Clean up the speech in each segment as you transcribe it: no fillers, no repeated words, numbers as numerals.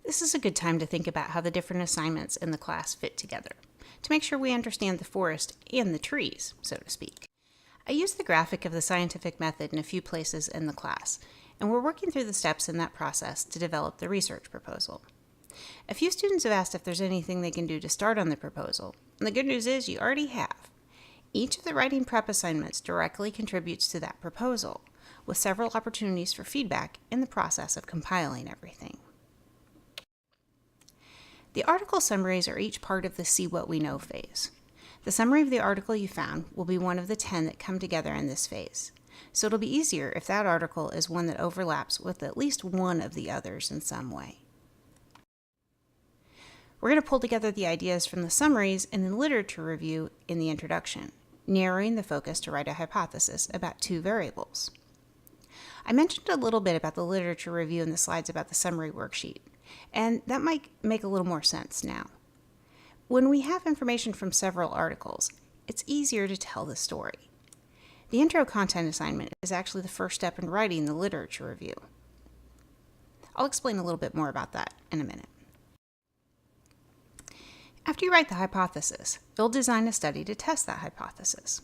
This is a good time to think about how the different assignments in the class fit together, to make sure we understand the forest and the trees, so to speak. I use the graphic of the scientific method in a few places in the class, and we're working through the steps in that process to develop the research proposal. A few students have asked if there's anything they can do to start on the proposal, and the good news is you already have. Each of the writing prep assignments directly contributes to that proposal, with several opportunities for feedback in the process of compiling everything. The article summaries are each part of the See What We Know phase. The summary of the article you found will be one of the 10 that come together in this phase, so it'll be easier if that article is one that overlaps with at least one of the others in some way. We're going to pull together the ideas from the summaries and the literature review in the introduction, narrowing the focus to write a hypothesis about 2 variables. I mentioned a little bit about the literature review in the slides about the summary worksheet, and that might make a little more sense now. When we have information from several articles, it's easier to tell the story. The intro content assignment is actually the first step in writing the literature review. I'll explain a little bit more about that in a minute. After you write the hypothesis, you'll design a study to test that hypothesis.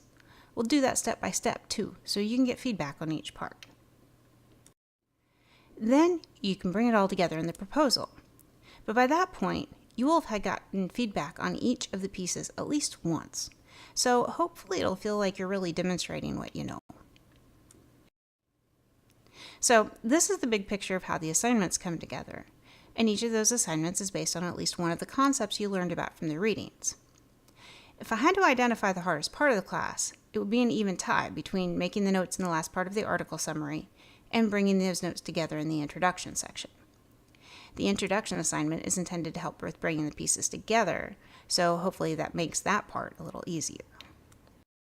We'll do that step by step too, so you can get feedback on each part. Then you can bring it all together in the proposal. But by that point, you will have gotten feedback on each of the pieces at least once. So hopefully it'll feel like you're really demonstrating what you know. So this is the big picture of how the assignments come together. And each of those assignments is based on at least one of the concepts you learned about from the readings. If I had to identify the hardest part of the class, it would be an even tie between making the notes in the last part of the article summary and bringing those notes together in the introduction section. The introduction assignment is intended to help with bringing the pieces together, so hopefully that makes that part a little easier.